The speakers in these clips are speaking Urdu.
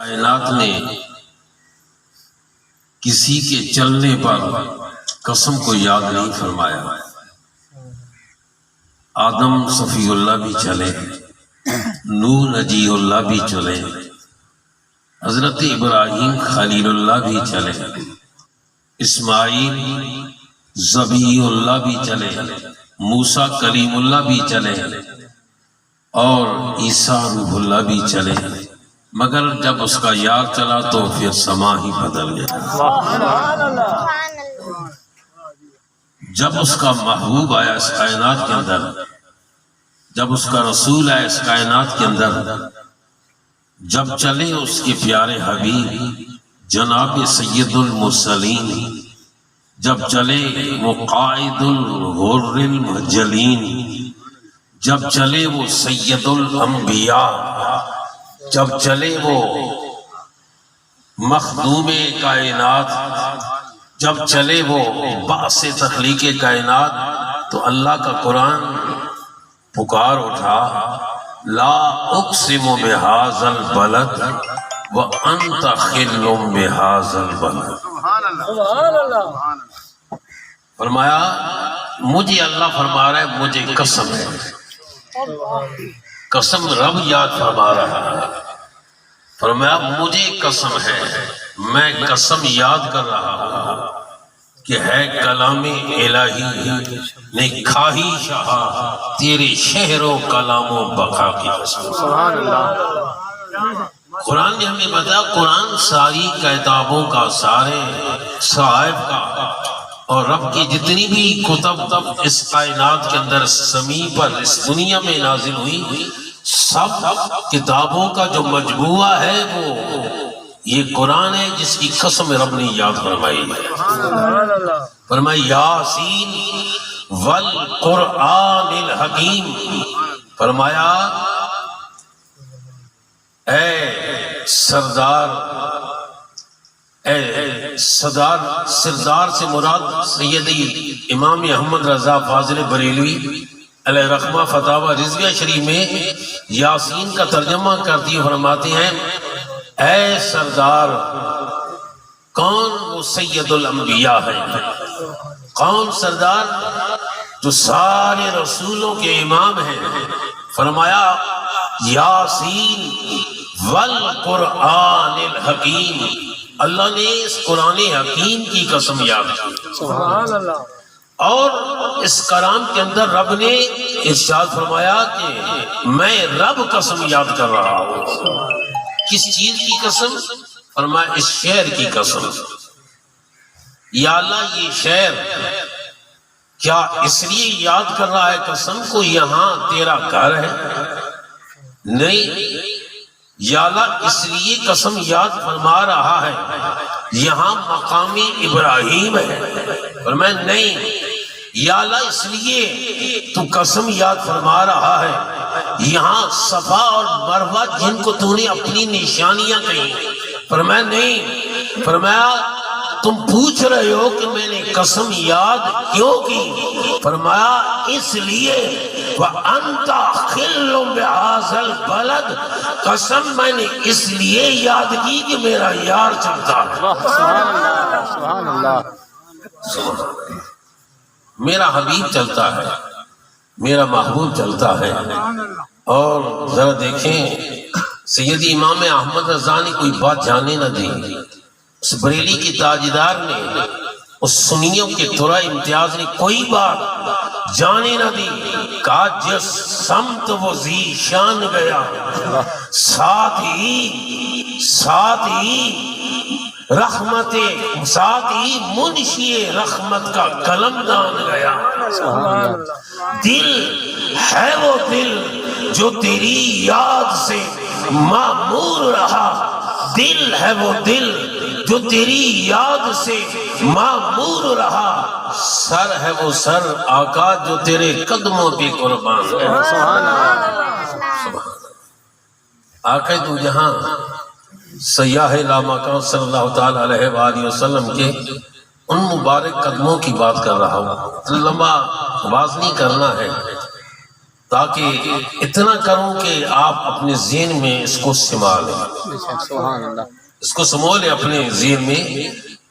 کائنات نے کسی کے چلنے پر قسم کو یاد نہیں فرمایا۔ آدم صفی اللہ بھی چلے، نوح نجی اللہ بھی چلے، حضرت ابراہیم خلیل اللہ بھی چلے، اسماعیل ذبیح اللہ بھی چلے، موسیٰ کلیم اللہ بھی چلے اور عیسیٰ روح اللہ بھی چلے، مگر جب اس کا یار چلا تو پھر سما ہی بدل گیا۔ جب اس کا محبوب آیا اس کائنات کے اندر، جب اس کا رسول آیا اس کائنات کے اندر، جب چلے اس کے پیارے حبیب جناب سید المرسلین، جب چلے وہ قائد الغر المحجلین، جب چلے وہ سید الانبیاء، جب چلے وہ مخدوم کائنات، جب چلے وہ باعث تخلیق کائنات، تو اللہ کا قرآن پکار اٹھا، لا اقسم بہذا البلد وانت خل بہذا البلد۔ فرمایا مجھے اللہ فرما رہا ہے، مجھے قسم ہے، قسم رب یاد فرما رہا ہے، فرمایا مجھے قسم ہے، میں قسم یاد کر رہا ہوں کہ ہے کلام الہی نے کھاہی شاہ تیرے شہر و کلام و بقا کی قسم۔ قرآن نے ہمیں بتایا، قرآن ساری کتابوں کا، سارے صحائف کا، اور رب کی جتنی بھی کتب اس کائنات کے اندر زمین پر اس دنیا میں نازل ہوئی، سب کتابوں کا جو مجموعہ ہے وہ یہ قرآن ہے، جس کی قسم رب نے یاد فرمائی ہے۔ فرمایا یاسین والقرآن الحکیم، فرمایا اے سردار، سردار سے مراد سیدی امام احمد رضا فاضل بریلوی علیہ رحمہ فتاوی رضویہ شریف میں یاسین کا ترجمہ کرتی فرماتے ہیں، اے سردار، کون وہ سید الانبیاء ہے؟ کون سردار؟ جو سارے رسولوں کے امام ہیں۔ فرمایا یاسین والقرآن الحکیم، اللہ نے اس قرآن حکیم کی قسم یاد کی۔ سبحان اللہ۔ اور اس کلام کے اندر رب نے ارشاد فرمایا کہ میں رب قسم یاد کر رہا ہوں۔ کس چیز کی قسم؟ فرمایا اس شہر کی قسم۔ یا اللہ یہ شہر کیا اس لیے یاد کر رہا ہے قسم کو یہاں تیرا گھر ہے؟ نہیں، یا اللہ اس لیے قسم یاد فرما رہا ہے یہاں مقام ابراہیم ہے؟ فرمایا نہیں، یا اللہ اس لیے تو قسم یاد فرما رہا ہے یہاں صفا اور مروہ جن کو تو نے اپنی نشانیاں کہیں؟ فرمایا نہیں، فرمایا تم پوچھ رہے ہو کہ میں نے قسم یاد کیوں کی؟ فرمایا اس لیے وَأَنْتَ خِلٌّ بِهَذَا الْبَلَدِ، قسم میں نے اس لیے یاد کی کہ میرا یار چلتا ہے۔ سبحان اللہ، میرا حبیب چلتا ہے، میرا محبوب چلتا ہے۔ اور ذرا دیکھیں سیدی امام احمد رضا نے کوئی بات جانے نہ دی، اس بریلی کی تاجدار نے، اس سنیوں کے تھوڑا امتیاز نے کوئی بات جانے نہ دی، کہا جس سمت وہ ذیشان گیا ساتھ ہی رحمت، ساتھ ہی منشی رحمت کا قلم دان گیا۔ دل ہے وہ دل جو تیری یاد سے معمور رہا، دل ہے وہ دل جو تیری یاد سے معمور رہا، سر ہے وہ سر آقا جو تیرے قدموں پہ قربان ہے۔ سبحان اللہ، آقا تو جہاں سیاح لامکان صلی اللہ تعالی علیہ وآلہ وسلم کے ان مبارک قدموں کی بات کر رہا ہوں، لمبا باز نہیں کرنا ہے، تاکہ اتنا کروں کہ آپ اپنے ذہن میں اس کو سما لیں، اس کو سمو لیں اپنے ذہن میں،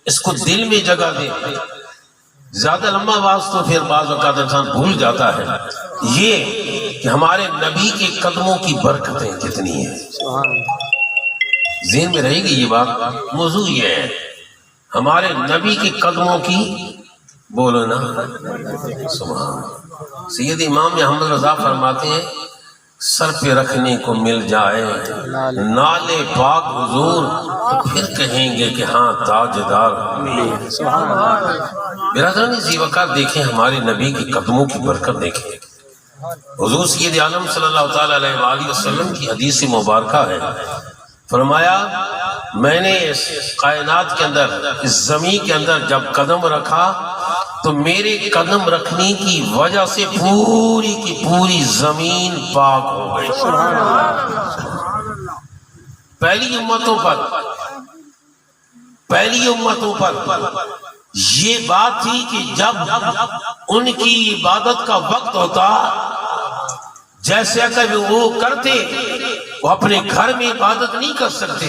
اس کو دل میں جگہ دیں۔ زیادہ لمبا باز تو پھر بعض اوقات انسان بھول جاتا ہے، یہ کہ ہمارے نبی کے قدموں کی برکتیں کتنی ہیں، ذہن میں رہے گی یہ بات۔ موضوع یہ ہے ہمارے نبی کے قدموں کی، بولو نا سبحان۔ سید امام احمد رضا فرماتے ہیں سر پہ رکھنے کو مل جائے نالے پاک حضور تو پھر کہیں گے کہ ہاں تاجدار۔ برادران اسی وقت دیکھیں ہمارے نبی کے قدموں کی برکت دیکھیں۔ حضور سید عالم صلی اللہ تعالی علیہ وآلہ وسلم کی حدیث مبارکہ ہے، فرمایا میں نے اس کائنات کے اندر، اس زمین کے اندر جب قدم رکھا تو میرے قدم رکھنے کی وجہ سے پوری کی پوری زمین پاک ہو گئی۔ پہلی امتوں پر یہ بات تھی کہ جب ان کی عبادت کا وقت ہوتا، جیسے کہ وہ کرتے، وہ اپنے گھر میں عبادت نہیں کر سکتے،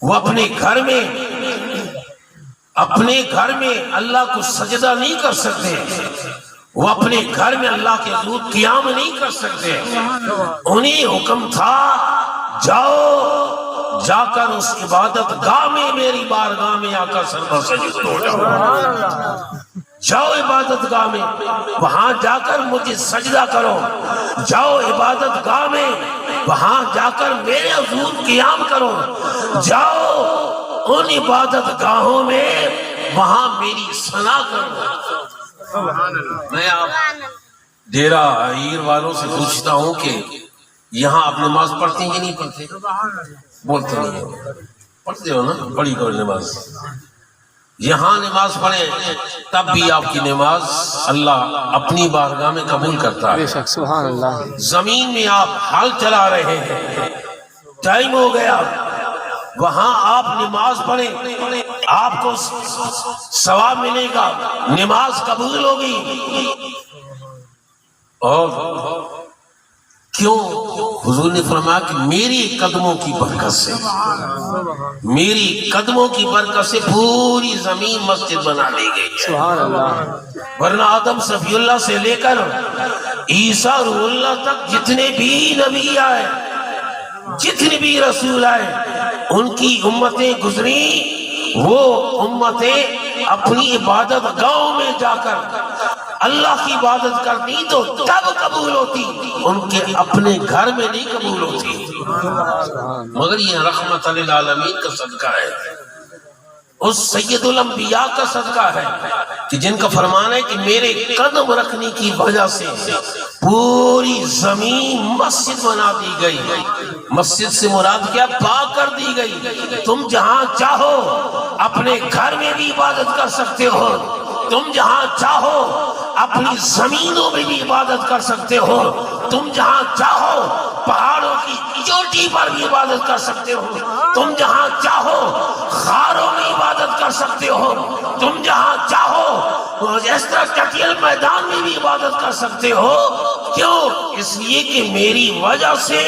وہ اپنے گھر میں اللہ کو سجدہ نہیں کر سکتے، وہ اپنے گھر میں اللہ کے حضور قیام نہیں کر سکتے۔ انہیں حکم تھا جا کر اس عبادت گاہ میں، میری بارگاہ میں آ کر سر سجدہ ہو جاؤ، جاؤ عبادت گاہ میں، وہاں جا کر مجھے سجدہ کرو، جاؤ عبادت گاہ میں، وہاں جا کر میرے حضور قیام کرو، جاؤ ان عبادت گاہوں میں، وہاں میری ثنا کرو۔ میں آپ ڈیرہ عیر والوں سے پوچھتا ہوں کہ یہاں آپ نماز پڑھتے ہیں کہ نہیں پڑھتے؟ بولتے نہیں ہو، پڑھتے ہو نا، بڑی کرو نماز۔ یہاں نماز پڑھیں تب بھی آپ کی نماز اللہ اپنی بارگاہ میں قبول کرتا ہے۔ سبحان اللہ۔ زمین میں آپ حل چلا رہے ہیں، ٹائم ہو گیا، وہاں آپ نماز پڑھیں، آپ کو ثواب ملے گا، نماز قبول ہوگی۔ اور کیوں؟ حضور نے فرمایا کہ میری قدموں کی برکت سے، میری قدموں کی برکت سے پوری زمین مسجد بنا دی گئی ہے۔ سبحان اللہ۔ ورنہ آدم صفی اللہ سے لے کر عیسیٰ روح اللہ تک جتنے بھی نبی آئے، جتنے بھی رسول آئے، ان کی امتیں گزری، وہ امتیں اپنی عبادت گاہوں میں جا کر اللہ کی عبادت کرتی تو تب قبول ہوتی، ان کے اپنے گھر میں نہیں قبول ہوتی۔ مگر یہ رحمت للعالمین کا صدقہ ہے، اس سید الانبیاء کا صدقہ ہے کہ جن کا فرمان ہے کہ میرے قدم رکھنے کی وجہ سے پوری زمین مسجد بنا دی گئی۔ مسجد سے مراد کیا؟ پاک کر دی گئی۔ تم جہاں چاہو اپنے گھر میں بھی عبادت کر سکتے ہو، تم جہاں چاہو اپنی زمینوں میں بھی عبادت کر سکتے ہو، تم جہاں چاہو پہاڑوں کی چوٹی پر بھی عبادت کر سکتے ہو، تم جہاں چاہو غاروں میں عبادت کر سکتے ہو، تم جہاں چاہو اس طرح چٹیل میدان میں بھی عبادت کر سکتے ہو۔ کیوں؟ اس لیے کہ میری وجہ سے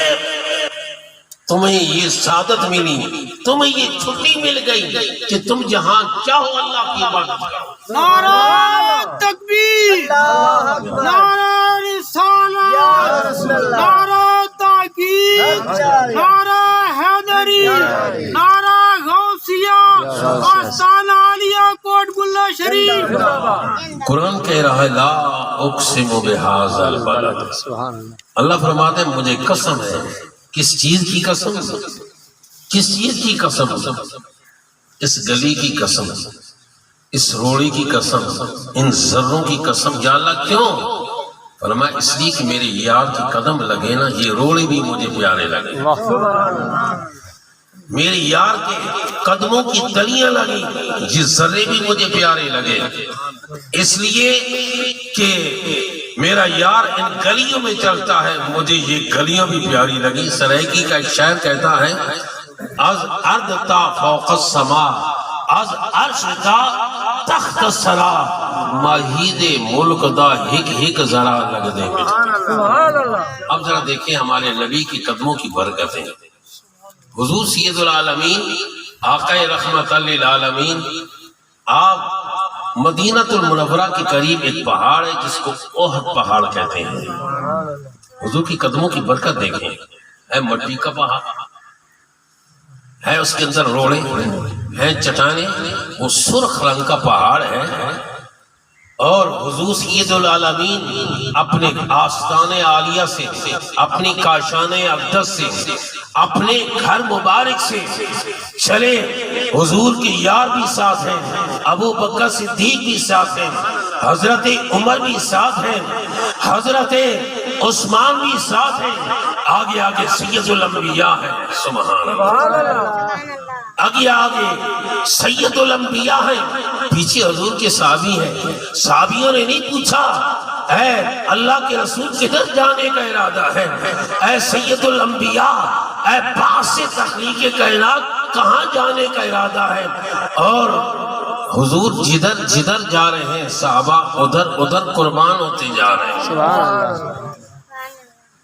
تمہیں یہ سعادت ملی، تمہیں یہ چھٹی مل گئی کہ تم جہاں چاہو اللہ کی عبادت کرو۔ نعرہ تکبیر، نعرہ رسالت، نعرہ تحقیق، نعرہ حیدری، نعرہ غوثیہ، آستانہ عالیہ کوٹ گلہ شریف۔ قرآن کہہ رہا ہے لا اقسم بہذا البلد، اللہ فرماتے ہیں مجھے قسم ہے۔ کس چیز کی قسم؟ کس چیز کی قسم؟ اس گلی کی قسم، اس روڑی کی قسم، ان ذروں کی قسم۔ یا اللہ کیوں؟ فرمایا اس لیے کہ میرے یار کی قدم لگے نا، یہ روڑی بھی مجھے پیارے لگے، میرے یار کے قدموں کی تلیاں لگی، یہ ذرے بھی مجھے پیارے لگے، اس لیے کہ میرا یار ان گلیوں میں چلتا ہے، مجھے یہ گلیاں بھی پیاری لگی۔ سرائکی کا ایک شاعر کہتا ہے از ارض تا فوق السما، از عرش تا تخت سرا مہید ملک دا ہک ہک ذرا لگ دے میں. اب ذرا دیکھیں ہمارے نبی کی قدموں کی برکتیں. حضور سید العالمین آقا رحمت للعالمین آپ مدینہ المنورہ کے قریب ایک پہاڑ ہے جس کو احد پہاڑ کہتے ہیں. حضور کی قدموں کی برکت دیکھیں. ہے مٹی کا پہاڑ ہے, اس کے اندر روڑے ہیں, چٹانیں, وہ سرخ رنگ کا پہاڑ ہے. اور حضور سید العالمین اپنے آستان عالیہ سے, اپنی کاشان اقدس سے, اپنے گھر مبارک سے چلے. حضور کے یار بھی ساتھ ہیں, ابو بکر صدیق بھی ساتھ ہیں, حضرت عمر بھی ساتھ ہیں, حضرت عثمان بھی ساتھ ہیں. آگے آگے سید الانبیاء ہے. سبحان اللہ. آگے آگے سید الانبیاء ہیں, پیچھے حضور کے صحابی ہیں. صحابیوں نے نہیں پوچھا اے اللہ کے رسول کدھر جانے کا ارادہ ہے, اے سید الانبیاء, اے باعث تخلیق کائنات کہاں جانے کا ارادہ ہے. اور حضور جدھر جدھر جا رہے ہیں صحابہ ادھر ادھر قربان ہوتے جا رہے ہیں. سبحان اللہ.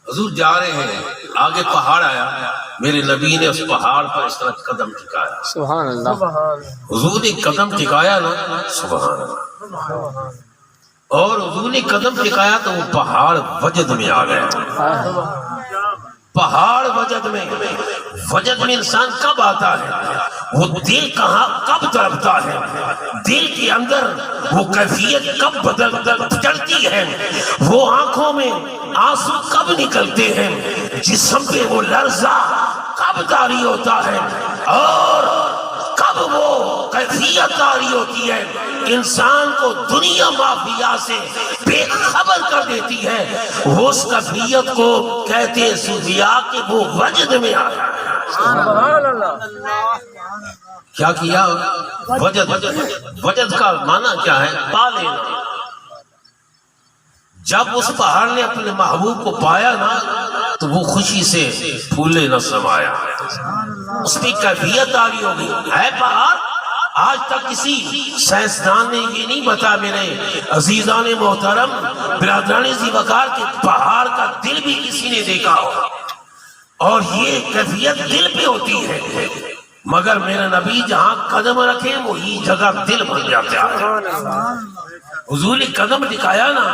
حضور جا رہے ہیں, آگے پہاڑ آیا, میرے نبی نے اس پہاڑ پر اس طرح قدم ٹکایا. سبحان اللہ. حضور نے قدم ٹکایا نا, سبحان اللہ, اور حضور نے قدم ٹکایا تو وہ پہاڑ وجد میں آ گیا. پہاڑ وجد میں, وجد میں انسان کب آتا ہے, وہ دل کہاں کب تڑپتا ہے, دل کے اندر وہ کیفیت کب بدلتی ہے, وہ آنکھوں میں آنسو کب نکلتے ہیں, جسم پہ وہ لرزہ کب طاری ہوتا ہے, اور کب وہ کیفیت طاری ہوتی ہے انسان کو دنیا مافیا سے بے خبر کر دیتی ہے. وہ اس کیفیت کو کہتے ہیں صوفیاء کہ وہ وجد میں آیا ہے. سبحان اللہ. کیا کیا وجد, وجد کا معنی کیا ہے, پا لینا. جب اس پہاڑ نے اپنے محبوب کو پایا نا تو وہ خوشی سے پھولے نہ سمایا, اس پہ کیفیت آری ہو گئی. ہے پہاڑ, آج تک کسی سائنسدان نے یہ نہیں بتا میرے عزیزان محترم برادران ذی وقار کے پہاڑ کا دل بھی کسی نے دیکھا ہو, اور یہ کیفیت دل پہ ہوتی ہے. مگر میرا نبی جہاں قدم رکھے وہی جگہ دل بن جاتا ہے. حضور نے قدم ٹکایا نا,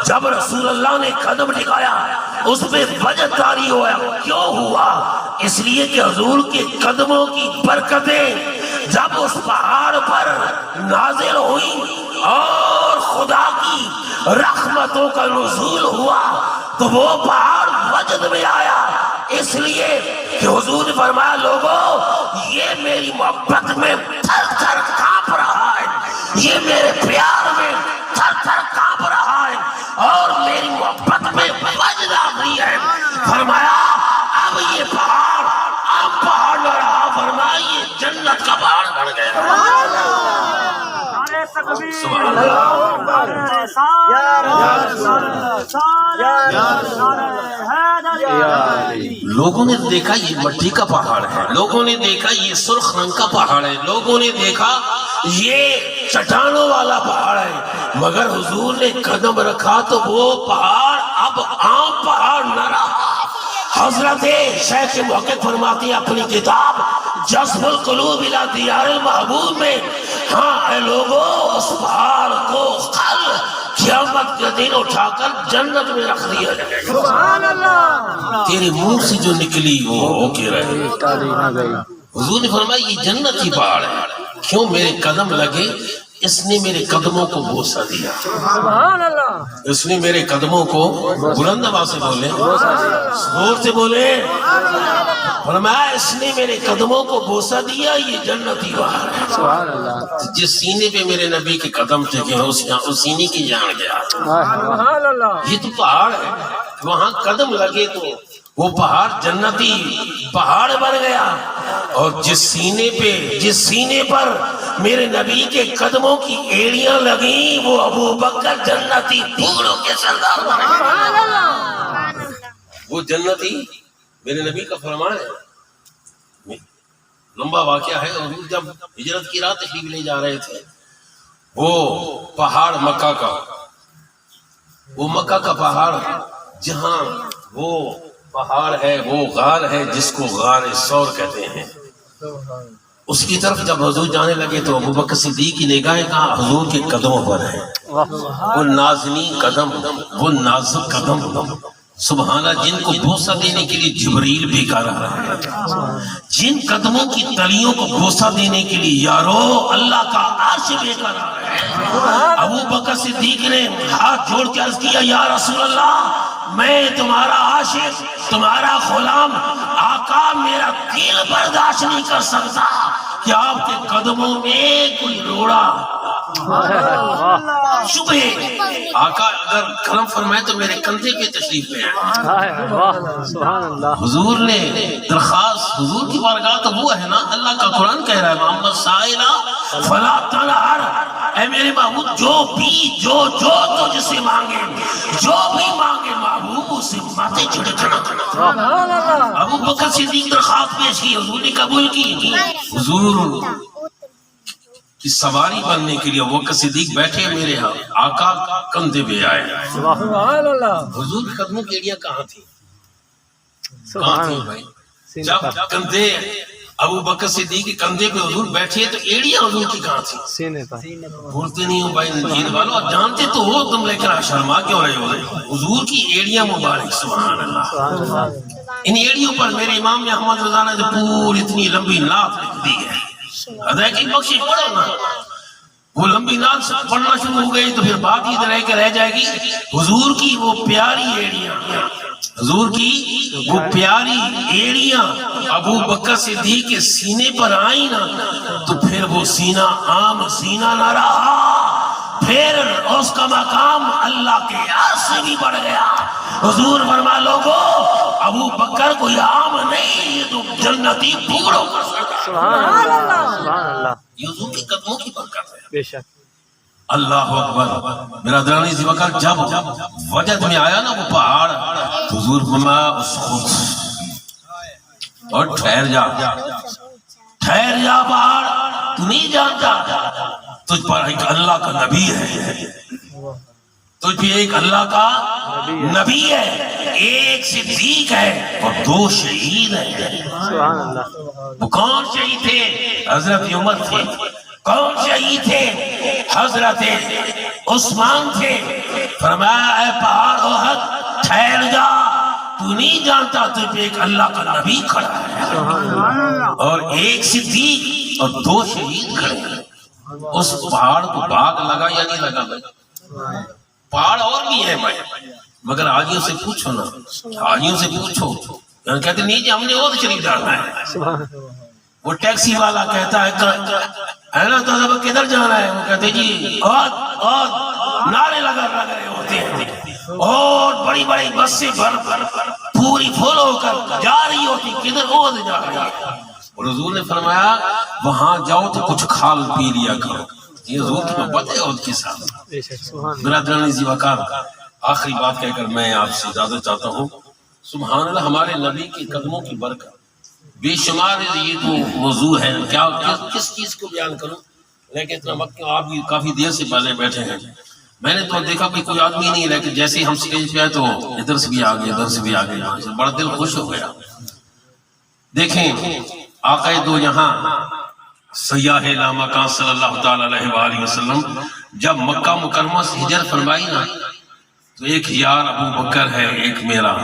جب رسول اللہ نے قدم ٹکایا اس پہ وجد طاری ہوا. کیوں ہوا, اس لیے کہ حضور کے قدموں کی برکتیں جب اس پہاڑ پر نازل ہوئی اور خدا کی رحمتوں کا نزول ہوا تو وہ پہاڑ وجد میں آیا. اس لیے کہ حضور نے فرمایا لوگوں یہ میری محبت میں تھر تھر کانپ رہا ہے, یہ میرے پیار میں تھر تھر کانپ رہا ہے, اور میری محبت میں وجد آ گئی ہے. فرمایا اب یہ پہاڑ اب پہاڑ نہ رہا, فرمایا یہ جنت کا پہاڑ بن گیا. لوگوں نے دیکھا یہ مٹی کا پہاڑ ہے, لوگوں نے دیکھا یہ سرخ رنگ کا پہاڑ ہے, لوگوں نے دیکھا یہ چٹانوں والا پہاڑ ہے, مگر حضور نے قدم رکھا تو وہ پہاڑ اب عام پہاڑ نہ رہا. حضرت شیخ محقق فرماتے ہیں اپنی کتاب جذب القلوب الی دیار المحبوب میں, ہاں اے لوگوں اس پہاڑ کو کل قیامت کے دن اٹھا کر جنت میں رکھ دیا جائے. سبحان اللہ. تیرے منہ سے جو نکلی وہ ہو کے رہے. حضور نے فرمایا یہ جنت ہی پہاڑ ہے. کیوں, میرے قدم لگے, اس نے میرے قدموں کو بوسہ دیا. سبحان اللہ. اس نے میرے قدموں کو, بلند آواز سے بولے, زور سے بولے, فرمایا اس نے میرے قدموں کو بوسہ دیا, یہ جنتی پہاڑ ہے. سبحان اللہ. جس سینے پہ میرے نبی کے قدم ٹکے ہیں اس سینے کی جان گیا. سبحان اللہ. یہ تو پہاڑ ہے, وہاں قدم لگے تو وہ پہاڑ جنتی پہاڑ بن گیا. اور جس سینے پر میرے نبی کے قدموں کی ایڑیاں لگیں وہ ابو بکر جنتی پھولوں کے سردار بن گئے. وہ جنتی میرے نبی کا فرمان ہے, لمبا واقعہ ہے. حضور جب ہجرت کی رات تشریف لے جا رہے تھے وہ پہاڑ مکہ کا، وہ مکہ کا پہاڑ جہاں وہ پہاڑ ہے، وہ غار ہے جس کو غار ثور کہتے ہیں، اس کی طرف جب حضور جانے لگے تو ابوبکر صدیق کی نگاہیں کہاں حضور کے قدموں پر ہیں، وہ نازنین قدم، وہ نازک قدم، سبحان اللہ، جن کو بوسہ دینے کے لیے جبریل بھی کر رہا ہے، جن قدموں کی تلیوں کو بوسہ دینے کے لیے یارو اللہ کا عرش بھی کر رہا ہے۔ ابوبکر صدیق نے ہاتھ جوڑ کے عرض کیا یا رسول اللہ، میں تمہارا عاشق، تمہارا غلام، آقا میرا دل برداشت نہیں کر سکتا کہ آپ کے قدموں میں کوئی روڑا شبہ، آقا اگر کرم فرمائے تو میرے کندھے پہ تشریف لے آئے۔ سبحان اللہ، حضور نے درخواست، حضور کی بارگاہ تو وہ ہے نا، اللہ کا قرآن کہہ رہا ہے محمد سائلہ فلا تنہر، اے میرے محبوب جو تجھ سے مانگے، جو بھی مانگے محبوب اسے ماتے چھڑکنا۔ ابوبکر صدیق درخواست پیش کی، حضور نے قبول کی۔ حضور کی سواری بننے کے لیے ابوبکر صدیق بیٹھے، میرے آقا کندھے پہ آئے۔ سبحان اللہ، حضور کے قدموں کی ایڑیاں کہاں تھی؟ سبحان تھی اللہ، بھائی؟ جب کندھے ابوبکر صدیق کے کندھے پہ حضور بیٹھے تو ایڑیاں حضور کی کہاں تھی؟ سینے پر، بولتے نہیں ہو بھائی دین والو، اور جانتے تو ہو تم، لیکن شرما کیوں رہے ہو؟ حضور کی ایڑیاں مبارک، سبحان اللہ، سبحان اللہ، ان ایڑیوں پر میرے امام احمد رضا نے جو پوری اتنی لمبی نعت لکھ دی ہے، ادائیگی بخشی پڑھو نا، وہ لمبی نعت پڑھنا شروع ہو گئی تو پھر بات ہی رہ جائے گی۔ حضور کی وہ پیاری ایڑیاں، حضور کی وہ پیاری ایڑیاں ابوبکر صدیق کے سینے پر آئیں نا تو پھر وہ سینہ عام سینہ نہ رہا، پھر اس کا مقام اللہ کے عرش سے بھی بڑھ گیا۔ حضور فرما لوگو ابوبکر کوئی عام نہیں، یہ تو جنتی پھوڑوں کا سبحان اللہ، سبحان اللہ، یہ حضور کے قدموں کی برکت ہے۔ بے شک، اللہ اکبر۔ میرا درانی ذی وقار جب وجد میں آیا نا وہ پہاڑ، حضور فرمایا اس خود اور ٹھہر جا پہاڑ، تو نہیں جانتا تجھ پر ایک اللہ کا نبی ہے، تجھ پہ ایک اللہ کا نبی ہے، ایک صدیق ہے اور 2 شہید ہیں۔ سبحان اللہ، وہ کون شہید تھے؟ حضرت عمر تھے۔ کون شہید تھے؟ حضرت عثمان تھے۔ فرمایا اے پہاڑ احد ٹھہر جا، تو نہیں جانتا تجھ پہ ایک اللہ کا نبی کھڑا ہے اور ایک صدیق اور 2 شہید کھڑے ہیں۔ اس پہاڑ کو باغ لگا یا نہیں لگا بھائی؟ پہاڑ اور بھی ہیں بھائی، مگر حاجیوں سے پوچھو نا، حاجیوں سے پوچھو، کہتے نہیں جی ہم نے اور شریف جانا ہے۔ وہ ٹیکسی والا کہتا ہے نا تو کدھر جانا ہے؟ وہ کہتے جی اور نعرے لگا رہے ہوتے ہیں اور بڑی بڑی بسیں پوری فل ہو کر جا رہی ہوتی، کدھر اور جا رہی ہے۔ اور حضور نے فرمایا وہاں جاؤ تو کچھ کھال پی لیا کرو، یہ حضور کی محبت ہے اور کے ساتھ۔ میرا درانی ذی وقار آخری بات کہہ کر میں آپ سے اجازت چاہتا ہوں۔ سبحان اللہ، ہمارے نبی کے قدموں کی برکت بے شمار، یہ تو موضوع ہے، کیا کس چیز کو بیان کروں، لیکن اتنا وقت آپ بھی کافی دیر سے پہلے بیٹھے ہیں، میں نے تو دیکھا کہ کوئی آدمی نہیں، لیکن جیسے ہم سٹیج پہ آئے تو ادھر سے بھی آگے ادھر سے بھی آگے، بڑا دل خوش ہو گیا۔ دیکھیں آقا دو یہاں سیاح لامکان صلی اللہ تعالی علیہ وآلہ وسلم جب مکہ مکرمہ سے ہجرت فرمائی نا تو ایک یار ابوبکر ہے، ایک میرا،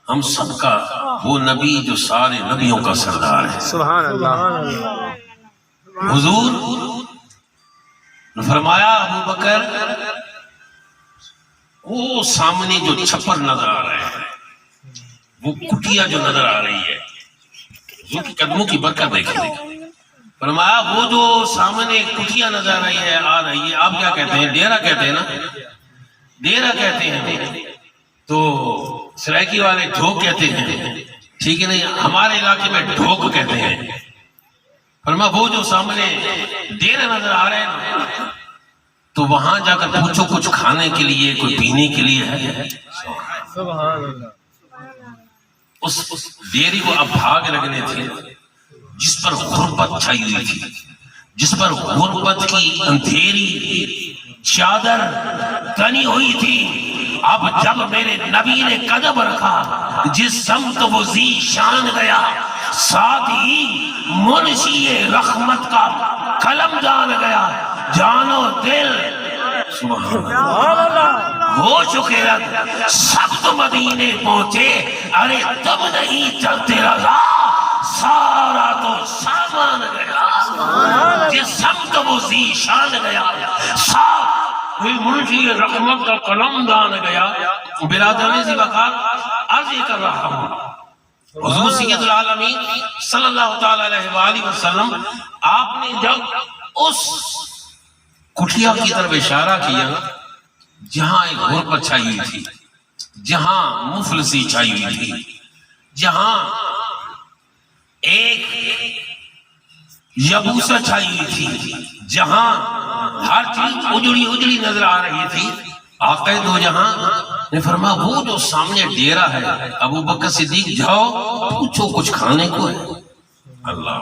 ہم سب کا وہ نبی جو سارے نبیوں کا سردار ہے۔ سبحان اللہ، حضور نے فرمایا ابوبکر وہ سامنے جو چھپر نظر آ رہے ہیں، وہ کٹیا جو نظر آ رہی ہے، حضور کی قدموں کی برکت دیکھیں۔ فرمایا وہ جو سامنے کٹیا نظر آ رہی ہے آپ کیا کہتے ہیں؟ ڈیرا کہتے ہیں نا، ڈیرا کہتے ہیں، تو سرائکی والے ڈھوک کہتے ہیں، ٹھیک ہے نہیں، ہمارے علاقے میں ڈھوک کہتے ہیں۔ فرمایا وہ جو سامنے ڈیرا نظر آ رہے ہیں تو وہاں جا کر پوچھو کچھ کھانے کے لیے کوئی پینے کے لیے ہے؟ سبحان اللہ، اس ڈیری کو اب بھاگ لگنے تھے جس پر غربت چھائی ہوئی تھی، جس پر غربت کی اندھیری چادر تنی ہوئی تھی، اب جب میرے نبی نے قدم رکھا جس سمت وہ ذی شان گیا، ساتھ ہی منشی رحمت کا قلم جان گیا، جانو دل سبحان اللہ ہو چکے سب تو مدینے پہنچے، ارے تم نہیں چلتے رضا، سارا تو سامان گیا، جس سمت وہ ذی شان گیا، ساتھ ہی منشی رحمت کا قلم جان گیا۔ برادران ذی وقار عرض یہ کر رہا ہوں، حضور سید العالمین صلی اللہ تعالی علیہ وآلہ وسلم آپ نے جب اس کٹھیا کی طرف اشارہ کیا جہاں ایک غربت چھائی ہوئی تھی، جہاں مفلسی چھائی ہوئی تھی، جہاں ایک یبوست چھائی ہوئی تھی، جہاں ہر چیز اجڑی اجڑی نظر آ رہی تھی، آقا دو جہاں نے فرمایا وہ جو سامنے ڈیرا ہے ابو بکر صدیق جاؤ پوچھو کچھ کھانے کو ہے۔ اللہ،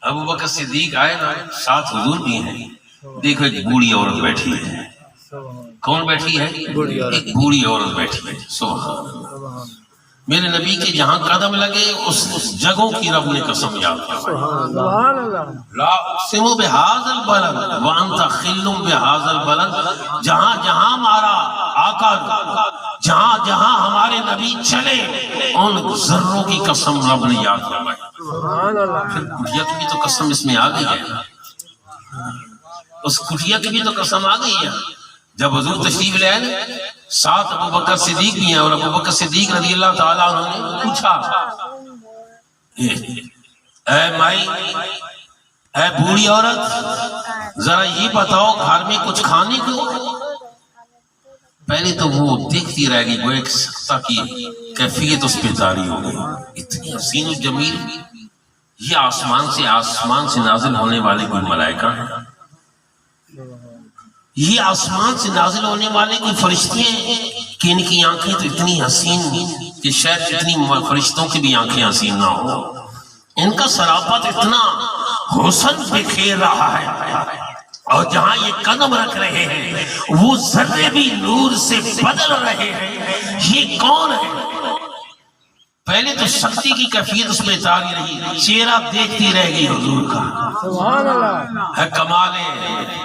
ابو بکر صدیق آئے نا، ساتھ حضور بھی ہیں، دیکھو ایک بوڑھی عورت بیٹھی ہے، کون بیٹھی ہے؟ ایک بوڑھی عورت بیٹھی ہے۔ سبحان اللہ، میرے نبی کے جہاں قدم لگے اس جگہوں کی رب نے قسم یاد کی، سبحان اللہ لا اقسم بہذا البلد وانت خل بہذا البلد، جہاں جہاں ہمارا آقا، جہاں جہاں ہمارے نبی چلے ان ذروں کی قسم رب نے یاد فرمائی۔ سبحان اللہ پھر کٹھیا کی بھی تو قسم اس میں آ گئی ہے، اس کٹھیا کی بھی تو قسم آ گئی ہے۔ جب حضور تشریف لے آئے ساتھ ابو بکر صدیق بھی ہیں، اور ابو بکر صدیق رضی اللہ تعالیٰ عنہ نے پوچھا اے مائی، اے بوڑھی عورت، ذرا یہ بتاؤ گھر میں کچھ کھانے کو؟ پہلے تو وہ دیکھتی رہ گئی، وہ ایک سکتہ کی کیفیت اس پہ طاری ہو گئی، اتنی حسین و جمیل، یہ آسمان سے نازل ہونے والے کوئی ملائکہ ہیں، یہ آسمان سے نازل ہونے والے کوئی فرشتے ہیں کہ ان کی آنکھیں تو اتنی حسین کہ شاید اتنی فرشتوں کی بھی آنکھیں حسین نہ ہو، ان کا سراپت اتنا حسن بکھیر رہا ہے، اور جہاں یہ قدم رکھ رہے ہیں وہ ذرے بھی نور سے بدل رہے ہیں، یہ کون ہے؟ پہلے تو سختی کی کیفیت اس میں طاری رہی، چہرہ دیکھتی رہ گئی حضور کا، سبحان اللہ ہے کمال،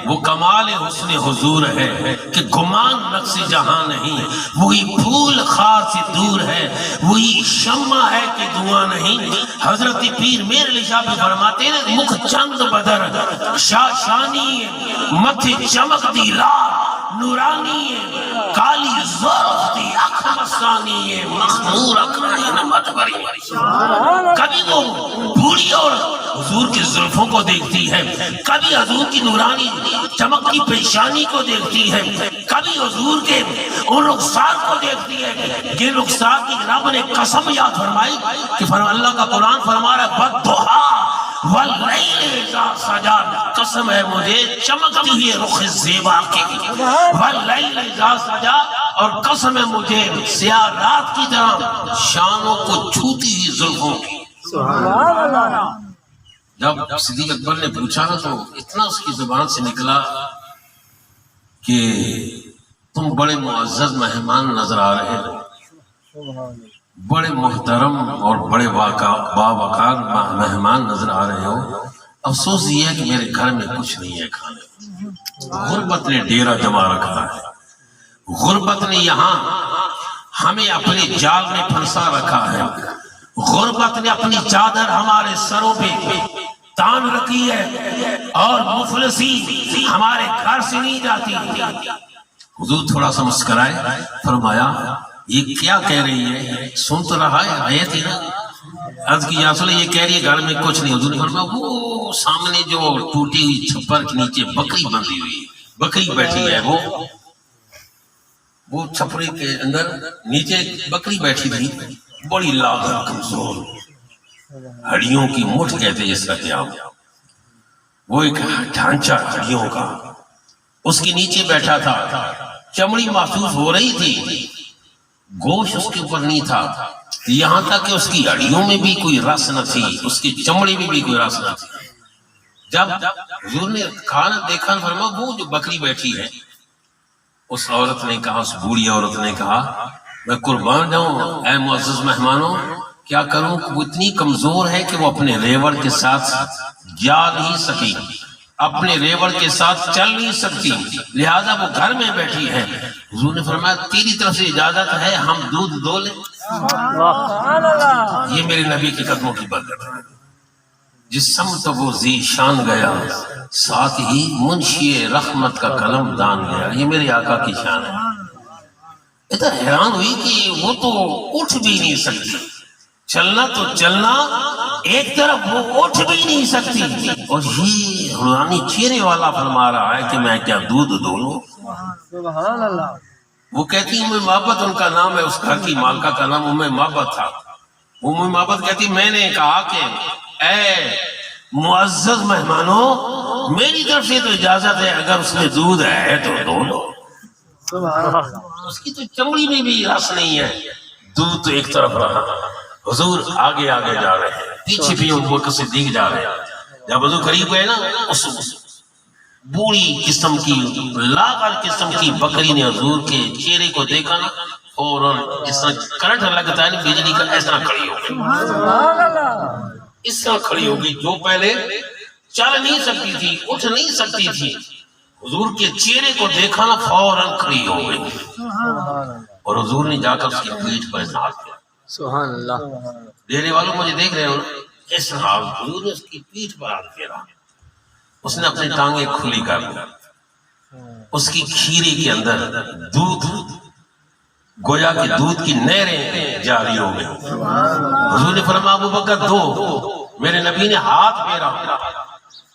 وہ کمال حسن حضور ہے کہ گمان نقص جہاں نہیں، وہی پھول خار سے دور ہے، وہی شمع ہے کہ دعا نہیں۔ حضرت پیر میر علی شاہ بھی فرماتے ہیں مکھ چند بدر شاشانی متھے چمک دی لال نورانی کالی زرف دی اکھ مسانی مخمور اکرائن مدبری۔ کبھی وہ بوڑھی اور حضور کی زلفوں کو دیکھتی ہے، کبھی حضور کی نورانی چمکتی پیشانی کو دیکھتی ہے، کبھی حضور کے ان رخسار کو دیکھتی ہے، یہ رخسار کی رب نے قسم یاد فرمائی کہ اللہ کا قرآن فرما رہا ہے بدھا واللیل اذا سجا، قسم ہے مجھے چمکتی ہوئی رخ زیبا کی، واللیل اذا سجا، اور قسم ہے مجھے سیاہ رات کی طرح شانوں کو چھوتی ہوئی زلفوں کی۔ سبحان اللہ جب صدیق اکبر نے پوچھا نا تو اتنا اس کی زبان سے نکلا کہ تم بڑے معزز مہمان نظر آ رہے ہو، بڑے محترم اور بڑے باوقار مہمان نظر آ رہے ہو، افسوس یہ ہے کہ میرے گھر میں کچھ نہیں ہے کھانے، غربت نے ڈیرا جما رکھا ہے، غربت نے یہاں ہمیں اپنے جال میں پھنسا رکھا ہے، غربت نے اپنی چادر ہمارے سروں پہ تان رکھی ہے، اور مفلسی ہمارے گھر سے نہیں جاتی۔ حضور تھوڑا سا مسکرائے، فرمایا یہ کیا کہہ رہی ہے؟ سن تو رہا ہے آیت ہی نا، عرض کی یا رسول اللہ یہ کہہ رہی ہے گھر میں کچھ نہیں۔ حضور نے فرمایا وہ سامنے جو ٹوٹی ہوئی چھپر کے نیچے بکری بندھی ہوئی، بکری بیٹھی ہے، وہ چھپری کے اندر نیچے بکری بیٹھی تھی، بڑی لاغر کمزور، ہڈیوں کی مٹھ کہتے جس کا کیا، وہ ایک ڈھانچہ ہڈیوں کا اس کے نیچے بیٹھا تھا، چمڑی محسوس ہو رہی تھی، گوشت اس کے اوپر نہیں تھا، یہاں تک کہ اس کی ہڈیوں میں بھی کوئی رس نہ تھی، اس کی چمڑی میں بھی کوئی رس نہ تھی۔ جب حضور نے کھانا دیکھا فرما وہ جو بکری بیٹھی ہے، اس عورت نے کہا، اس بوڑھی عورت نے کہا میں قربان جاؤں اے معزز مہمانوں، کیا کروں کہ وہ اتنی کمزور ہے کہ وہ اپنے ریوڑ کے ساتھ جا نہیں سکی، اپنے ریوڑ کے ساتھ چل نہیں سکتی، لہذا وہ گھر میں بیٹھی ہے۔ حضور نے فرمایا تیری طرف سے اجازت ہے ہم دودھ دو لیں؟ یہ میرے نبی کے قدموں کی برکت ہے۔ جس سمت وہ ذی شان گیا، ساتھ ہی منشی رحمت کا قلم دان گیا۔ یہ میرے آقا کی شان ہے۔ اتنا حیران ہوئی کہ وہ تو اٹھ بھی نہیں سکتی، چلنا تو چلنا، ایک طرف وہ اٹھ بھی نہیں سکتی، اور یہ حرانی چہرے والا فرما رہا ہے کہ میں کیا دودھ دوں؟ سبحان اللہ۔ وہ کہتی ام محبت ان کا نام ہے، اس گھر کی مالکہ کا نام ام محبت تھا۔ ام محبت کہتی میں نے کہا کہ اے معزز مہمانوں، میری طرف سے تو اجازت ہے، اگر اس میں دودھ ہے تو دو لو۔ سبحان اللہ۔ اس کی تو چمڑی میں بھی رس نہیں ہے، دودھ تو ایک طرف رہا۔ حضور آگے آگے جا رہے ہیں، پیچھے بھی ابوبکر صدیق جا رہے ہیں۔ جب حضور قریب گئے نا، اس بوڑھی قسم کی لاغر قسم کی بکری نے حضور کے چہرے کو دیکھا نا، فوراً اس طرح کرنٹ لگتا ہے نا بجلی کا، اس طرح کھڑی ہو گئی، سبحان اللہ۔ اس طرح کھڑی ہو گئی۔ جو پہلے چل نہیں سکتی تھی، اٹھ نہیں سکتی تھی، حضور کے چہرے کو دیکھا نا فوراً کھڑی ہو گئی، اور حضور نے جا کر اس کی پیٹھ پر ہاتھ کیا۔ سبحان اللہ۔ ڈیرے والوں مجھے دیکھ رہے ہو نا، اس حال حضور نے اس کی پیٹھ پر ہاتھ پھیرا، اس نے اپنی ٹانگیں کھلی کر دی، اس کی کھیرے کے اندر دودھ، گویا کہ دودھ کی نہریں جاری ہو گئی۔ حضور نے فرمایا ابوبکر دو، میرے نبی نے ہاتھ پھیرا۔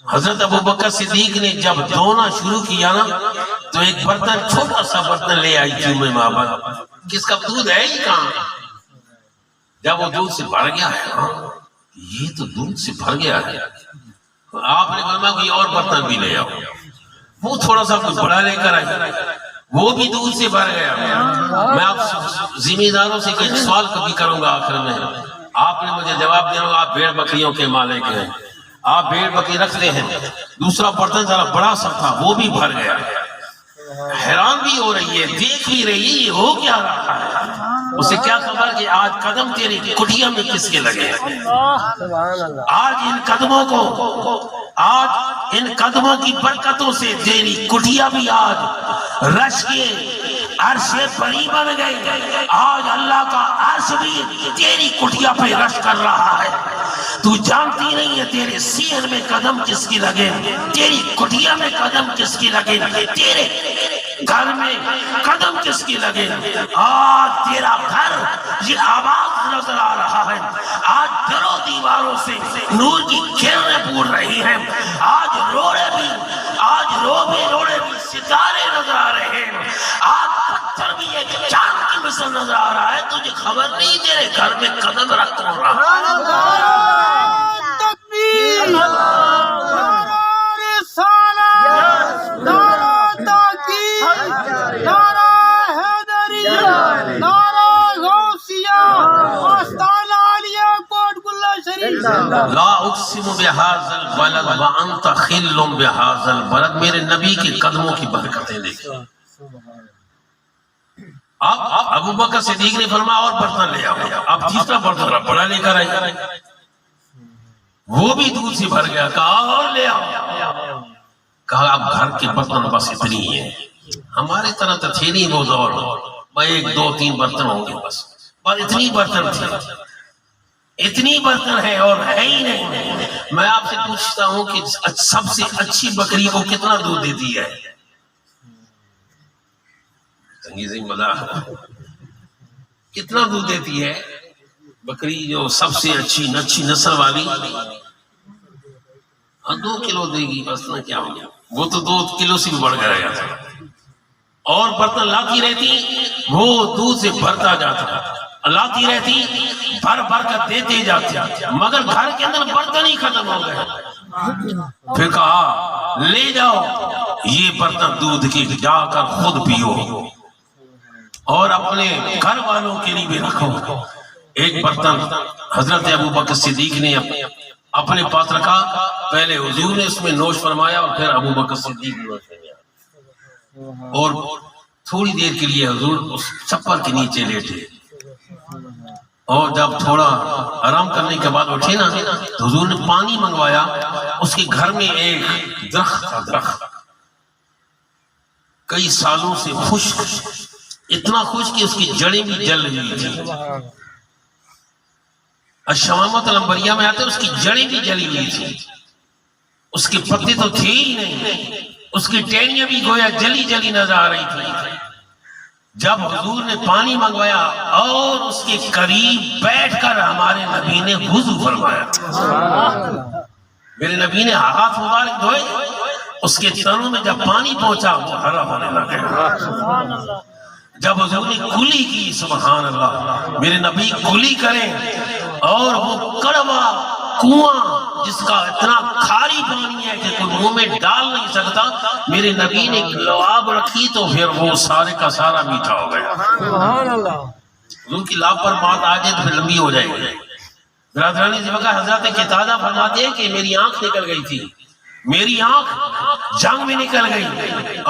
حضرت ابوبکر صدیق نے جب دھونا شروع کیا نا، تو ایک برتن، چھوٹا سا برتن لے آئی تھی ام محبت، کس کا دودھ ہے ہی کہاں؟ جب وہ دودھ سے بھر گیا ہے، یہ تو دودھ سے بھر گیا ہے، آپ نے فرمایا کوئی اور برتن بھی لے آؤ۔ وہ تھوڑا سا کچھ بڑا لے کر آئی، وہ بھی دودھ سے بھر گیا۔ میں آپ ذمہ داروں سے ایک سوال کبھی کروں گا آخر میں، آپ نے مجھے جواب دینا ہوگا، آپ بھیڑ بکریوں کے مالک ہیں، آپ بھیڑ بکری رکھتے ہیں۔ دوسرا برتن ذرا بڑا سا تھا، وہ بھی بھر گیا۔ حیران بھی ہو رہی ہے، دیکھ بھی رہی ہے یہ ہو کیا رہا ہے۔ اسے کیا خبر کہ آج قدم تیری کٹیا میں کس کے لگے، آج ان قدموں کو، آج ان قدموں کی برکتوں سے تیری کٹیا بھی آج رش کے عرش بری بن گئی، آج اللہ کا عرش بھی تیری کٹیا پہ رش کر رہا ہے۔ تو جانتی نہیں ہے تیرے سینے میں قدم کس کی لگے، تیری کٹیا میں قدم کس کی لگے، تیرے گھر میں قدم کس کی لگے۔ آج تیرا گھر یہ آباد نظر آ رہا ہے، آج دروں دیواروں سے نور کی کرنیں پھوٹ رہی ہیں، آج روڑے بھی ستارے نظر آ رہے ہیں، آج پتھر بھی ایک چاند کی مثل نظر آ رہا ہے۔ تجھے خبر نہیں تیرے گھر میں قدم رکھ رہا ہے۔ لا اقسم بہذا البلد وانت خل بہذا البلد، میرے نبی کے قدموں کی برکتیں دیکھیں۔ اب ابوبکر صدیق نے فرمایا اور برتن لے آؤ۔ اب تیسرا برتن بڑا لے کر آئی، وہ بھی دودھ سے بھر گیا، کہا اور لے آؤ۔ کہا اب گھر کے برتن بس اتنی ہی ہیں، ہمارے طرح تو تھے نہیں وہ دور، ایک دو تین برتن ہوں گے بس، پر اتنی برتن تھی، اتنی برتن ہے اور ہے ہی نہیں۔ میں آپ سے پوچھتا ہوں کہ سب سے اچھی بکری کو کتنا دودھ دیتی ہے؟ کتنا دودھ دیتی ہے بکری جو سب سے اچھی نسل والی؟ 2 کلو دے گی بس، نہ کیا ہو گیا، وہ تو 2 کلو سے بھی بڑھ گیا تھا۔ اور برتن لاتی رہتی، وہ دودھ سے بھرتا جاتا، لاتی رہتی، بھر بھر کر دیتے جاتے، مگر گھر کے اندر برتن ہی ختم ہو گئے۔ پھر کہا لے جاؤ یہ برتن دودھ کی، جا کر خود پیو اور اپنے گھر والوں کے لیے بھی رکھو۔ ایک برتن حضرت ابوبکر صدیق نے اپنے پاس رکھا، پہلے حضور نے اس میں نوش فرمایا اور پھر ابو بکر صدیق نے نوش فرمایا، اور تھوڑی دیر کے لیے حضور اس چھپر کے نیچے لیٹے، اور جب تھوڑا آرام کرنے کے بعد اٹھے نا تو حضور نے پانی منگوایا۔ اس کے گھر میں ایک درخت تھا، درخت کئی سالوں سے خشک، اتنا خشک کہ اس کی جڑیں بھی جل رہی تھی۔ الشمامۃ العنبریہ میں آتے اس کی جڑیں بھی جلی ہوئی تھی، اس کے پتے تو تھے ہی نہیں، اس کی ٹہنیاں بھی گویا جلی جلی نظر آ رہی تھی۔ جب حضور نے پانی منگوایا اور اس کے قریب بیٹھ کر ہمارے نبی نے وضو فرمایا، میرے نبی نے ہاتھ مبارک دھوئے، اس کے تنوں میں جب پانی پہنچا وہ ہرا ہونے لگا۔ جب حضور نے کلی کی، سبحان اللہ، میرے نبی کلی کریں اور وہ کڑوا کنواں جس کا اتنا کھاری پانی ہے کہ کوئی منہ میں ڈال نہیں سکتا، میرے نبی نے لعاب رکھی تو پھر وہ سارے کا سارا میٹھا ہو گیا۔ سبحان اللہ۔ حضور کی لاب پر بات آ جائے تو پھر لمبی ہو جائے گی۔ برادرانی زبکہ حضرت قتادہ فرماتے ہیں کہ میری آنکھ نکل گئی تھی، میری آنکھ جنگ میں نکل گئی،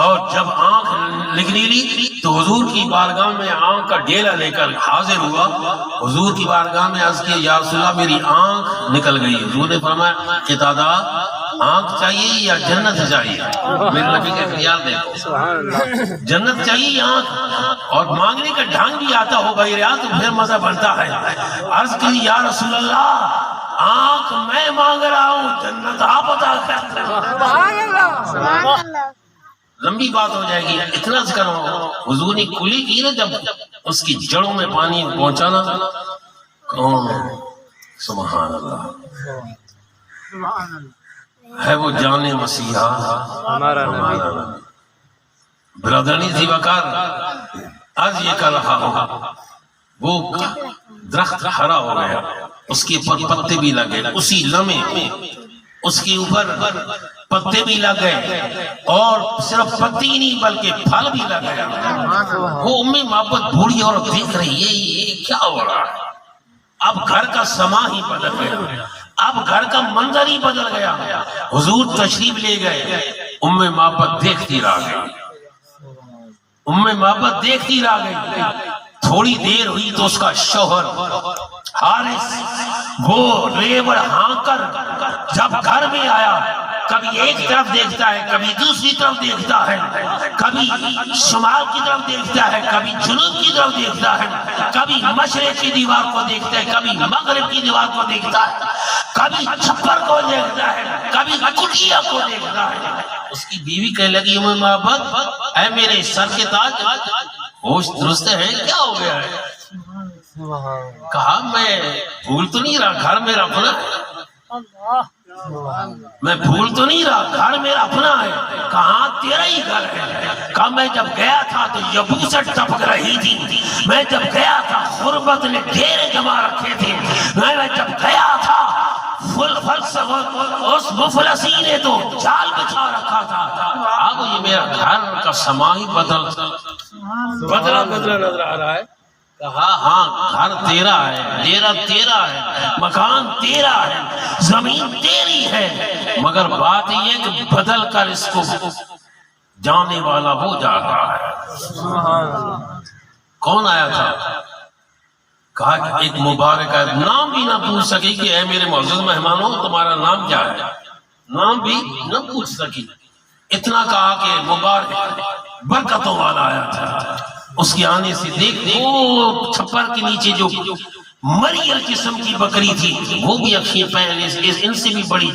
اور جب آنکھ نکلی لی تو حضور کی بارگاہ میں آنکھ کا ڈیلا لے کر حاضر ہوا۔ حضور کی بارگاہ میں عرض کیا یا رسول اللہ میری آنکھ نکل گئی۔ حضور نے فرمایا قتادہ آنکھ چاہیے یا جنت چاہیے؟ میرے نبی کا خیال دیکھو، جنت چاہیے یا آنکھ؟ اور مانگنے کا ڈھنگ بھی آتا ہو بھائی ریاض تو پھر مزہ بنتا ہے۔ عرض کی یا رسول اللہ آنکھ میں مانگ رہا ہوں، جنت آپ عطا کرتے ہیں۔ سبحان اللہ۔ لمبی بات ہو جائے گی، اتنا ذکر ہو۔ حضور نے کلی کی نا جب اس کی جڑوں میں پانی پہنچانا، سبحان اللہ، ہے وہ جان مسیحا ہمارا نبی۔ برادرانی زی وقار آج یہ کر رہا ہوں، وہ درخت ہرا ہو گیا، اس کے اوپر پتے بھی لگے، اسی لمحے اس کے اوپر پتے بھی لگ گئے، اور صرف پتی نہیں بلکہ پھل بھی لگ گیا۔ وہ امی محبت بوڑھی اور دیکھ رہی ہے یہ کیا ہو رہا ہے۔ اب گھر کا سما ہی بدل گیا، اب گھر کا منظر ہی بدل گیا۔ حضور تشریف لے گئے، ام محبت دیکھتی رہ گئی، ام محبت دیکھتی رہ گئی۔ تھوڑی دیر ہوئی تو اس کا شوہر حارث وہ ریوڑ ہانک کر جب گھر میں آیا، کبھی ایک طرف دیکھتا ہے، کبھی دوسری طرف دیکھتا ہے، کبھی شمال کی طرف دیکھتا ہے، کبھی جنوب کی طرف دیکھتا ہے، کبھی مشرق کی دیوار کو دیکھتا ہے، کبھی مغرب کی دیوار کو دیکھتا ہے، کبھی چھپر کو دیکھتا ہے، کبھی کٹیا کو دیکھتا ہے۔ اس کی بیوی کہنے لگی ام محبت اے میرے سر کے تاج، ہوش درست ہے؟ کیا ہو گیا ہے؟ کہا میں بھول تو نہیں رہا، گھر میرا اپنا ہے، میں بھول تو نہیں رہا، گھر میرا اپنا ہے۔ کہاں تیرا ہی گھر ہے؟ کہا میں جب گیا تھا تو یبوست ٹپک رہی تھی، میں جب گیا تھا غربت نے ڈھیرے جما رکھے تھے، میں جب گیا تھا اس مفلسی نے تو جال بچھا رکھا تھا۔ اب یہ میرا گھر کا سما ہی بدلا نظر آ رہا ہے۔ کہا ہاں گھر تیرا ہے، ڈیرا تیرا ہے، مکان تیرا ہے، زمین تیری ہے، مگر بات یہ ہے کہ بدل کر اس کو جانے والا وہ جاتا ہے۔ کون آیا تھا؟ کہا کہ ایک مبارک ہے، نام بھی نہ پوچھ سکی کہ اے میرے معزز مہمانوں تمہارا نام کیا ہے، نام بھی نہ پوچھ سکی، اتنا کہا کہ مبارک برکتوں والا آیا تھا۔ اس کے آنے سے دیکھ وہ چھپر کے نیچے جو مریل قسم کی بکری تھی وہ بھی اکھیں پہلے ان سے بھی بڑی،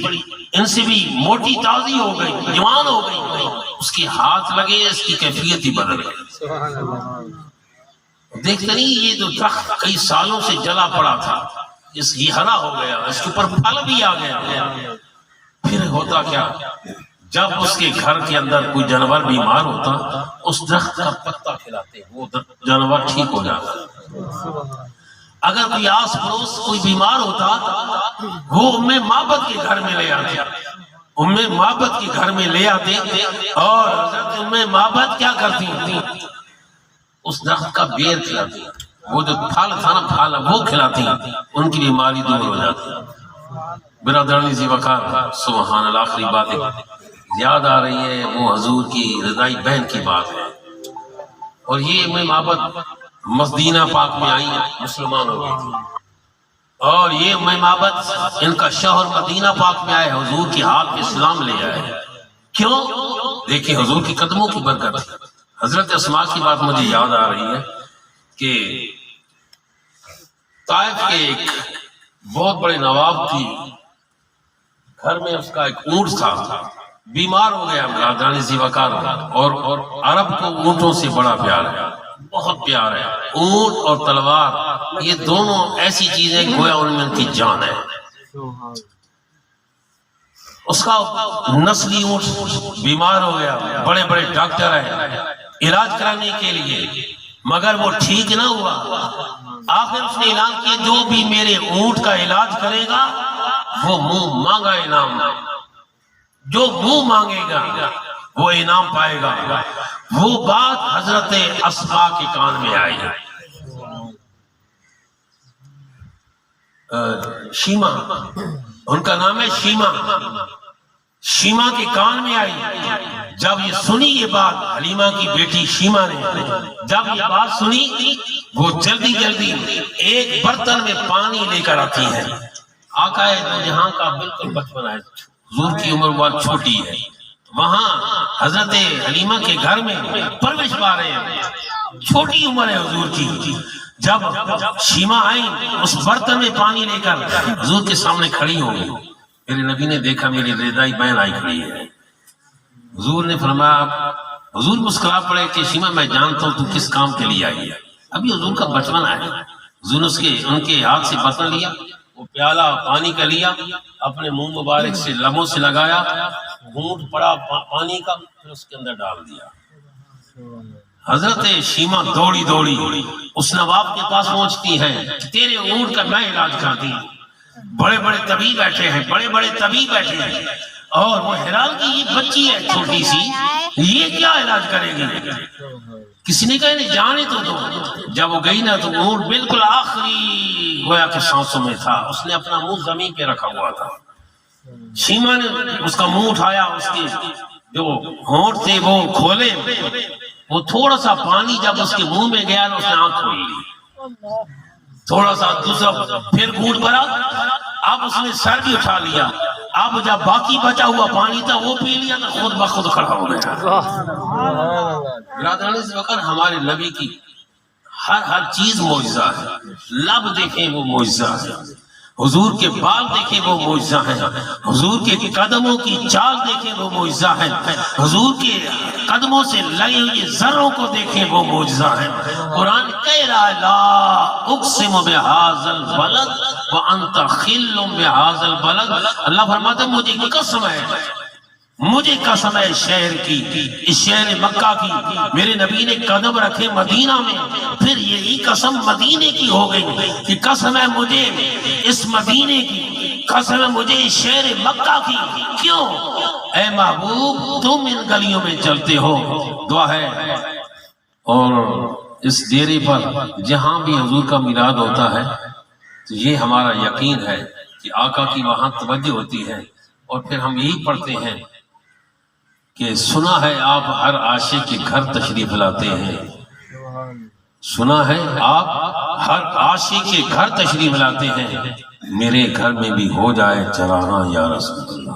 ان سے بھی موٹی تازی ہو گئی، جوان ہو گئی، اس کے ہاتھ لگے اس کی کیفیت ہی بدل گئی۔ دیکھتے نہیں یہ تو درخت کئی سالوں سے جلا پڑا تھا، اس کی ہرا ہو گیا، اس کے اوپر پھل بھی آ گیا۔ پھر ہوتا کیا، جب اس کے گھر کے اندر کوئی جانور بیمار ہوتا اس درخت کا پتا کھلاتے وہ جانور ٹھیک ہو جاتا۔ اگر کوئی آس پڑوس کوئی بیمار ہوتا وہ ام محبت کے گھر میں لے آتے، ام محبت کے گھر میں لے آتے، اور حضرت ام محبت کیا کرتی تھی، اس درخت کا بیر کھلاتی، وہ جو پھل تھا نا پھل وہ کھلاتی، ان کی بیماری دور ہو جاتی۔ برادرانی ذی وقار سبحان اللہ، آخری بات یاد آ رہی ہے، وہ حضور کی رضائی بہن کی بات ہے، اور یہ محبت مدینہ پاک میں آئی ہیں، مسلمان ہو گئی تھی، اور یہ محبت ان کا شوہر مدینہ پاک میں آئے، حضور کی ہاتھ پہ اسلام لے آئے. کیوں؟ دیکھیں حضور کی قدموں کی برکت. حضرت اسماء کی بات مجھے یاد آ رہی ہے کہ طائف کے ایک بہت بڑے نواب تھی، گھر میں اس کا ایک اونٹ تھا، بیمار ہو گیا، برادرانی ذی وقار، اور عرب کو اونٹوں سے بڑا پیار ہے، بہت پیار ہے. اونٹ اور تلوار یہ دونوں ایسی چیزیں گویا ان میں ان کی جان ہے. اس کا نسلی اونٹ بیمار ہو گیا، بڑے بڑے ڈاکٹر ہیں علاج کرانے کے لیے، مگر وہ ٹھیک نہ ہوا. آخر اس نے اعلان کیا جو بھی میرے اونٹ کا علاج کرے گا وہ منہ مانگا انعام، جو منہ مانگے گا وہ انعام پائے گا. وہ بات حضرت اسماء کے کان میں آئی. شیما ان کا نام ہے، شیما کے کان میں آئی. جب یہ سنی یہ بات، حلیمہ کی بیٹی شیما نے جب یہ بات سنی، وہ جلدی جلدی ایک برتن میں پانی لے کر آتی ہے. آقا دو جہاں کا بالکل بچپن ہے، حضور کی عمر بہت چھوٹی ہے، وہاں حضرت حلیمہ کے گھر میں پرورش پا رہے ہیں، چھوٹی عمر ہے حضور کی. جب شیما آئی اس برتن میں پانی لے کر حضور کے سامنے کھڑی ہو گئی، میرے نبی نے دیکھا میری رضائی بہن آئی کھڑی ہے. حضور نے فرمایا، حضور مسکرا پڑے کہ شیما میں جانتا ہوں تو کس کام کے لیے آئی ہے. ابھی حضور کا بچپن ہے. حضور نے ان کے ہاتھ سے برتن لیا، وہ پیالہ پانی کا لیا، اپنے منہ مبارک سے لبوں سے لگایا، گھونٹ پڑا پانی کا، پھر اس کے اندر ڈال دیا. حضرت شیما دوڑی دوڑی اس نواب کے پاس پہنچتی ہے کہ تیرے اونٹ کا میں علاج کرتی ہوں. بڑے بڑے طبیب بیٹھے ہیں، بڑے بڑے طبیب بیٹھے ہیں، اور وہ حیران کی یہ بچی ہے چھوٹی سی، یہ کیا علاج کرے گی. کسی نے کہا نہیں جانے تو دو. جب وہ گئی نا تو اونٹ بالکل آخری گویا کہ سانسوں میں تھا، اس نے اپنا منہ زمین پہ رکھا ہوا تھا. شیما نے اس کا منہ اٹھایا، اس کے جو ہونٹ تھے وہ کھولے، وہ تھوڑا سا پانی جب اس کے منہ میں گیا تو اس نے آنکھ کھول لی، تھوڑا سا دوسرا پھر گھونٹ بھرا، اب اس نے سر بھی اٹھا لیا. اب جب باقی بچا ہوا پانی تھا وہ پی لیا تو خود بخود کھڑا ہو گیا. برادرانی ذی وقار ہمارے نبی کی ہر چیز معجزہ ہے. لب دیکھیں وہ معجزہ ہے، حضور کے بال دیکھیں وہ معجزہ ہے، حضور کے قدموں کی چال دیکھیں وہ معجزہ ہے، حضور کے قدموں سے لگے ہوئے ذروں کو دیکھیں وہ معجزہ ہے. قرآن کہہ رہا ہے لا اقسم بہذا البلد وانت خل بہذا البلد. اللہ فرماتا ہے مجھے قسم ہے، مجھے قسم ہے شہر کی، اس شہر مکہ کی. میرے نبی نے قدم رکھے مدینہ میں، پھر یہی قسم مدینے کی ہو گئی کہ قسم ہے مجھے اس مدینے کی، قسم ہے مجھے اس شہر مکہ کی. کیوں؟ اے محبوب تم ان گلیوں میں چلتے ہو. دعا ہے اور اس ڈیرے پر جہاں بھی حضور کا میلاد ہوتا ہے تو یہ ہمارا یقین ہے کہ آقا کی وہاں توجہ ہوتی ہے. اور پھر ہم یہی پڑھتے ہیں کہ سنا ہے آپ ہر عاشق کے گھر تشریف لاتے ہیں، سنا ہے آپ ہر عاشق کے گھر تشریف لاتے ہیں، میرے گھر میں بھی ہو جائے چراغاں یا رسول اللہ.